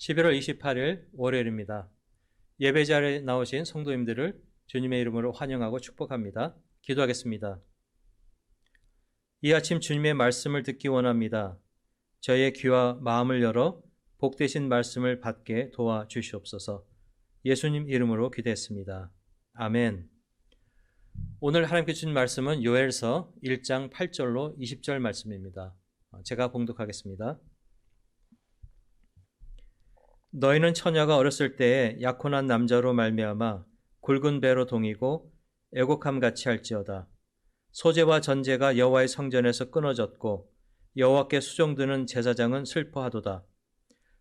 11월 28일 월요일입니다. 예배 자리에 나오신 성도님들을 주님의 이름으로 환영하고 축복합니다. 기도하겠습니다. 이 아침 주님의 말씀을 듣기 원합니다. 저희의 귀와 마음을 열어 복되신 말씀을 받게 도와주시옵소서. 예수님 이름으로 기도했습니다. 아멘. 오늘 하나님께 주신 말씀은 요엘서 1장 8절로 20절 말씀입니다. 제가 봉독하겠습니다. 너희는 처녀가 어렸을 때에 약혼한 남자로 말미암아 굵은 배로 동이고 애곡함같이 할지어다. 소재와 전제가 여호와의 성전에서 끊어졌고 여호와께 수종드는 제사장은 슬퍼하도다.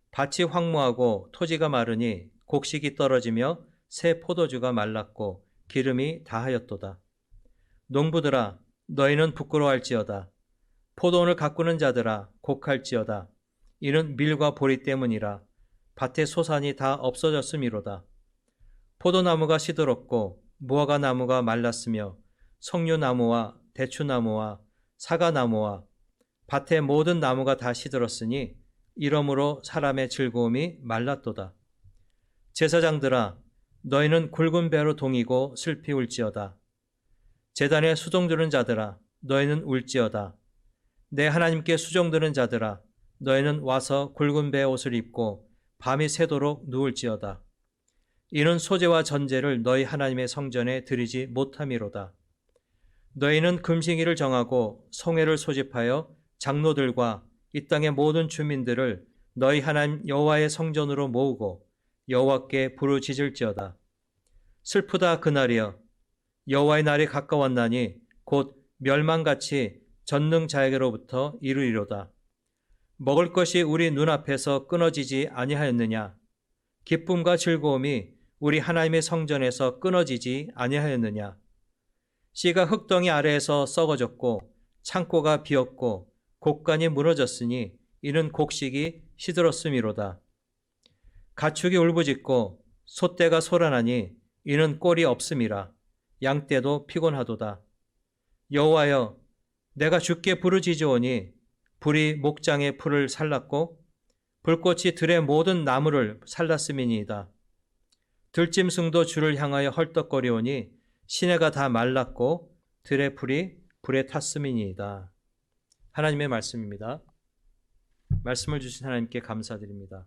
밭이 황무하고 토지가 마르니 곡식이 떨어지며 새 포도주가 말랐고 기름이 다하였도다. 농부들아, 너희는 부끄러워할지어다. 포도원을 가꾸는 자들아, 곡할지어다. 이는 밀과 보리 때문이라. 밭의 소산이 다 없어졌음이로다. 포도나무가 시들었고 무화과 나무가 말랐으며 석류나무와 대추나무와 사과나무와 밭의 모든 나무가 다 시들었으니 이러므로 사람의 즐거움이 말랐도다. 제사장들아, 너희는 굵은 배로 동이고 슬피 울지어다. 제단에 수종드는 자들아, 너희는 울지어다. 내 하나님께 수종드는 자들아, 너희는 와서 굵은 배 옷을 입고 밤이 새도록 누울지어다. 이는 소재와 전제를 너희 하나님의 성전에 드리지 못함이로다. 너희는 금식일을 정하고 성회를 소집하여 장로들과 이 땅의 모든 주민들을 너희 하나님 여호와의 성전으로 모으고 여호와께 부르짖을지어다. 슬프다 그날이여. 여호와의 날이 가까웠나니 곧 멸망같이 전능자에게로부터 이르리로다. 먹을 것이 우리 눈앞에서 끊어지지 아니하였느냐? 기쁨과 즐거움이 우리 하나님의 성전에서 끊어지지 아니하였느냐? 씨가 흙덩이 아래에서 썩어졌고 창고가 비었고 곡간이 무너졌으니 이는 곡식이 시들었음이로다. 가축이 울부짖고 소떼가 소란하니 이는 꼴이 없음이라. 양떼도 피곤하도다. 여호와여, 내가 주께 부르짖으오니 불이 목장의 풀을 살랐고 불꽃이 들의 모든 나무를 살랐음이니이다. 들짐승도 주를 향하여 헐떡거리오니 시내가 다 말랐고 들의 풀이 불에 탔음이니이다. 하나님의 말씀입니다. 말씀을 주신 하나님께 감사드립니다.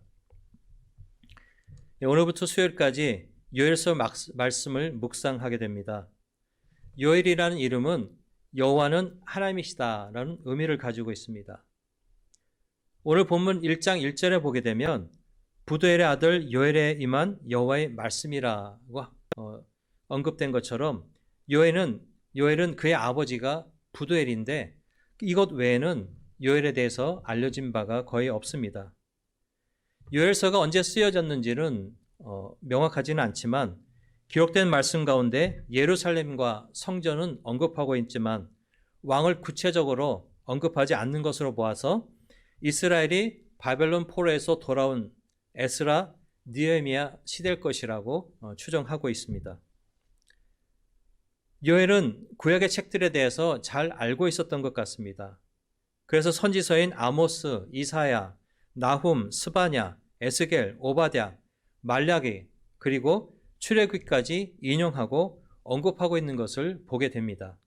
오늘부터 수요일까지 요엘서 말씀을 묵상하게 됩니다. 요엘이라는 이름은 여호와는 하나님이시다라는 의미를 가지고 있습니다. 오늘 본문 1장 1절에 보게 되면 부두엘의 아들 요엘에 임한 여호와의 말씀이라고 언급된 것처럼 요엘은 그의 아버지가 부두엘인데 이것 외에는 요엘에 대해서 알려진 바가 거의 없습니다. 요엘서가 언제 쓰여졌는지는 명확하지는 않지만 기록된 말씀 가운데 예루살렘과 성전은 언급하고 있지만 왕을 구체적으로 언급하지 않는 것으로 보아서 이스라엘이 바벨론 포로에서 돌아온 에스라, 느헤미야 시대일 것이라고 추정하고 있습니다. 요엘은 구약의 책들에 대해서 잘 알고 있었던 것 같습니다. 그래서 선지서인 아모스, 이사야, 나훔, 스바냐, 에스겔, 오바댜, 말라기 그리고 출애굽기까지 인용하고 언급하고 있는 것을 보게 됩니다.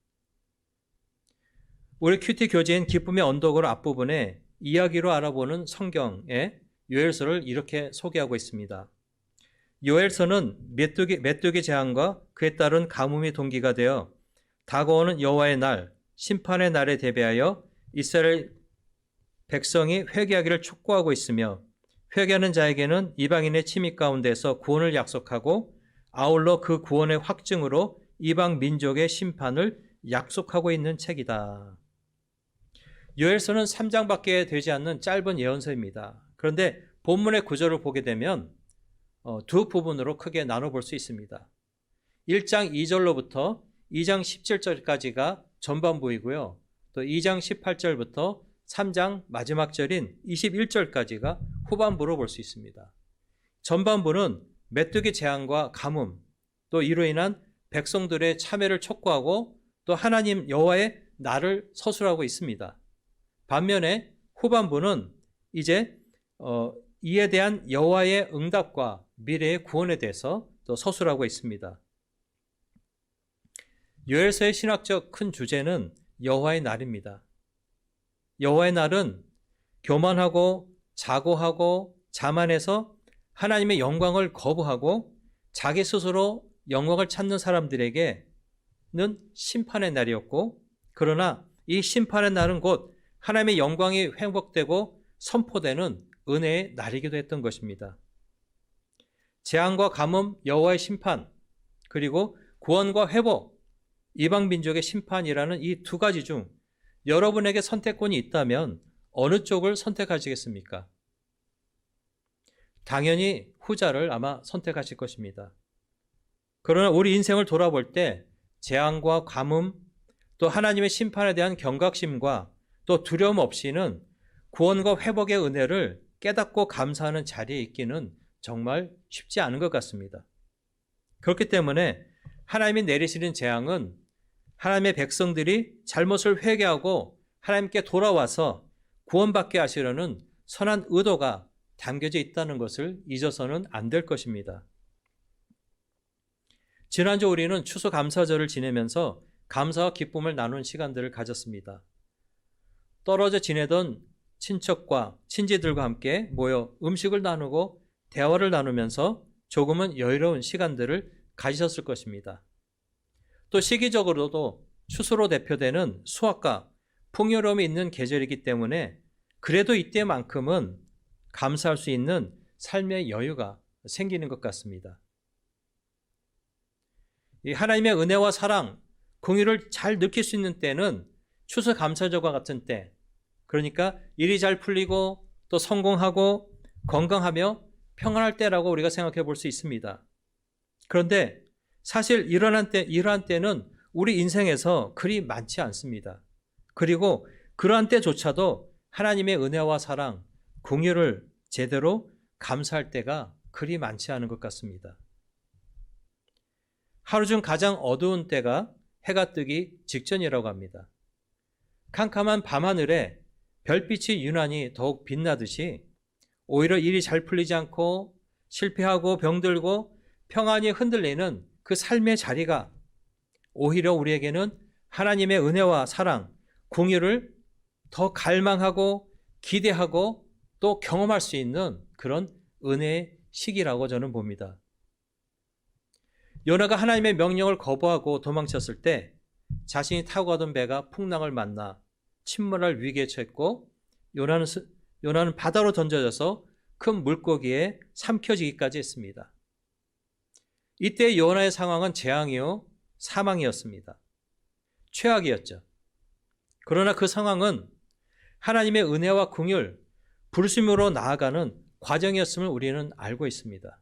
우리 큐티 교재인 기쁨의 언덕으로 앞부분에 이야기로 알아보는 성경의 요엘서를 이렇게 소개하고 있습니다. 요엘서는 메뚜기 재앙과 그에 따른 가뭄이 동기가 되어 다가오는 여호와의 날, 심판의 날에 대비하여 이스라엘 백성이 회개하기를 촉구하고 있으며 회개하는 자에게는 이방인의 침입 가운데서 구원을 약속하고 아울러 그 구원의 확증으로 이방 민족의 심판을 약속하고 있는 책이다. 요엘서는 3장밖에 되지 않는 짧은 예언서입니다. 그런데 본문의 구절을 보게 되면 두 부분으로 크게 나눠볼 수 있습니다. 1장 2절로부터 2장 17절까지가 전반부이고요. 또 2장 18절부터 3장 마지막 절인 21절까지가 후반부로 볼 수 있습니다. 전반부는 메뚜기 재앙과 가뭄, 또 이로 인한 백성들의 참회를 촉구하고 또 하나님 여호와의 날을 서술하고 있습니다. 반면에 후반부는 이제 이에 대한 여호와의 응답과 미래의 구원에 대해서 또 서술하고 있습니다. 요엘서의 신학적 큰 주제는 여호와의 날입니다. 여호와의 날은 교만하고 자고하고 자만해서 하나님의 영광을 거부하고 자기 스스로 영광을 찾는 사람들에게는 심판의 날이었고, 그러나 이 심판의 날은 곧 하나님의 영광이 회복되고 선포되는 은혜의 날이기도 했던 것입니다. 재앙과 가뭄, 여호와의 심판, 그리고 구원과 회복, 이방 민족의 심판이라는 이 두 가지 중 여러분에게 선택권이 있다면 어느 쪽을 선택하시겠습니까? 당연히 후자를 아마 선택하실 것입니다. 그러나 우리 인생을 돌아볼 때 재앙과 가뭄, 또 하나님의 심판에 대한 경각심과 또 두려움 없이는 구원과 회복의 은혜를 깨닫고 감사하는 자리에 있기는 정말 쉽지 않은 것 같습니다. 그렇기 때문에 하나님이 내리시는 재앙은 하나님의 백성들이 잘못을 회개하고 하나님께 돌아와서 구원받게 하시려는 선한 의도가 담겨져 있다는 것을 잊어서는 안 될 것입니다. 지난주 우리는 추수감사절을 지내면서 감사와 기쁨을 나눈 시간들을 가졌습니다. 떨어져 지내던 친척과 친지들과 함께 모여 음식을 나누고 대화를 나누면서 조금은 여유로운 시간들을 가지셨을 것입니다. 또 시기적으로도 추수로 대표되는 수확과 풍요로움이 있는 계절이기 때문에 그래도 이때만큼은 감사할 수 있는 삶의 여유가 생기는 것 같습니다. 이 하나님의 은혜와 사랑, 공의를 잘 느낄 수 있는 때는 추수감사절과 같은 때, 그러니까 일이 잘 풀리고 또 성공하고 건강하며 평안할 때라고 우리가 생각해 볼 수 있습니다. 그런데 사실 이러한 때는 우리 인생에서 그리 많지 않습니다. 그리고 그러한 때조차도 하나님의 은혜와 사랑, 공의를 제대로 감사할 때가 그리 많지 않은 것 같습니다. 하루 중 가장 어두운 때가 해가 뜨기 직전이라고 합니다. 캄캄한 밤하늘에 별빛이 유난히 더욱 빛나듯이 오히려 일이 잘 풀리지 않고 실패하고 병들고 평안이 흔들리는 그 삶의 자리가 오히려 우리에게는 하나님의 은혜와 사랑, 공의를 더 갈망하고 기대하고 또 경험할 수 있는 그런 은혜의 시기라고 저는 봅니다. 요나가 하나님의 명령을 거부하고 도망쳤을 때 자신이 타고 가던 배가 풍랑을 만나 침몰할 위기에 처했고 요나는 바다로 던져져서 큰 물고기에 삼켜지기까지 했습니다. 이때 요나의 상황은 재앙이요 사망이었습니다. 최악이었죠. 그러나 그 상황은 하나님의 은혜와 긍휼, 부르심으로 나아가는 과정이었음을 우리는 알고 있습니다.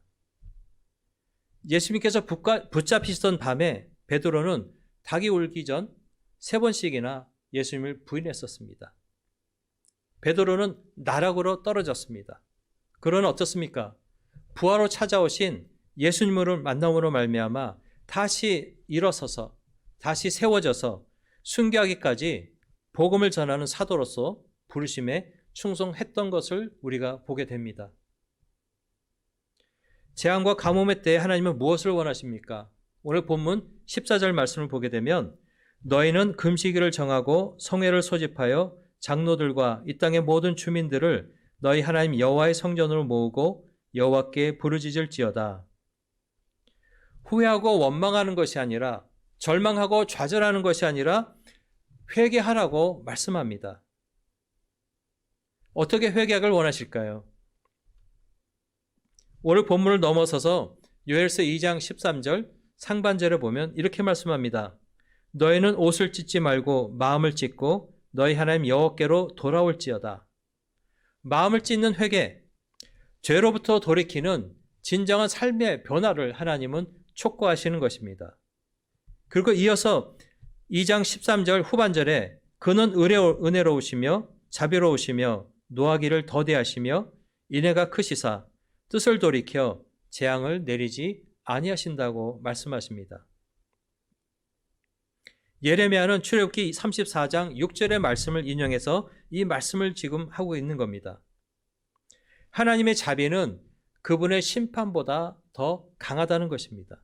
예수님께서 붙잡히시던 밤에 베드로는 닭이 울기 전 3번씩이나 예수님을 부인했었습니다. 베드로는 나락으로 떨어졌습니다. 그러나 어떻습니까? 부활로 찾아오신 예수님을 만남으로 말미암아 다시 일어서서 다시 세워져서 순교하기까지 복음을 전하는 사도로서 부르심에 충성했던 것을 우리가 보게 됩니다. 재앙과 가뭄의 때에 하나님은 무엇을 원하십니까? 오늘 본문 14절 말씀을 보게 되면 너희는 금식일을 정하고 성회를 소집하여 장로들과 이 땅의 모든 주민들을 너희 하나님 여호와의 성전으로 모으고 여호와께 부르짖을지어다. 후회하고 원망하는 것이 아니라 절망하고 좌절하는 것이 아니라 회개하라고 말씀합니다. 어떻게 회개하길 원하실까요? 오늘 본문을 넘어서서 요엘서 2장 13절 상반절에 보면 이렇게 말씀합니다. 너희는 옷을 찢지 말고 마음을 찢고 너희 하나님 여호와께로 돌아올지어다. 마음을 찢는 회개, 죄로부터 돌이키는 진정한 삶의 변화를 하나님은 촉구하시는 것입니다. 그리고 이어서 2장 13절 후반절에 그는 은혜로우시며 자비로우시며 노하기를 더디하시며 인애가 크시사 뜻을 돌이켜 재앙을 내리지 아니하신다고 말씀하십니다. 예레미야는 출애굽기 34장 6절의 말씀을 인용해서 이 말씀을 지금 하고 있는 겁니다. 하나님의 자비는 그분의 심판보다 더 강하다는 것입니다.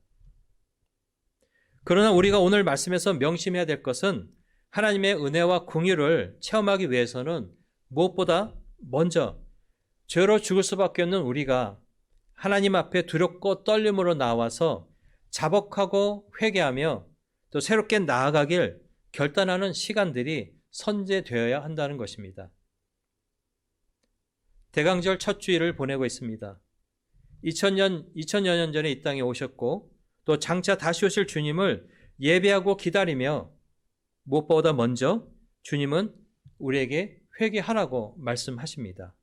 그러나 우리가 오늘 말씀에서 명심해야 될 것은 하나님의 은혜와 긍휼을 체험하기 위해서는 무엇보다 먼저 죄로 죽을 수밖에 없는 우리가 하나님 앞에 두렵고 떨림으로 나와서 자복하고 회개하며 또 새롭게 나아가길 결단하는 시간들이 선제되어야 한다는 것입니다. 대강절 첫 주일을 보내고 있습니다. 2000여 년 전에 이 땅에 오셨고 또 장차 다시 오실 주님을 예배하고 기다리며 무엇보다 먼저 주님은 우리에게 회개하라고 말씀하십니다.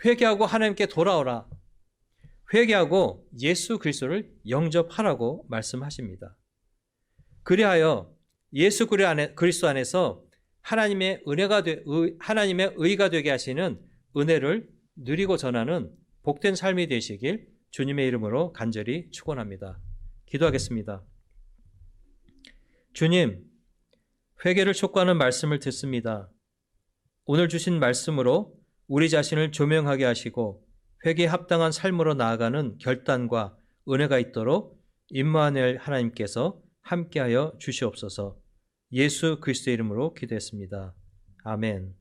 회개하고 하나님께 돌아오라. 회개하고 예수 그리스도를 영접하라고 말씀하십니다. 그리하여 예수 그리스도 안에서 하나님의 의가 되게 하시는 은혜를 누리고 전하는 복된 삶이 되시길 주님의 이름으로 간절히 축원합니다. 기도하겠습니다. 주님, 회개를 촉구하는 말씀을 듣습니다. 오늘 주신 말씀으로 우리 자신을 조명하게 하시고 회개에 합당한 삶으로 나아가는 결단과 은혜가 있도록 임마누엘 하나님께서 함께하여 주시옵소서. 예수 그리스도의 이름으로 기도했습니다. 아멘.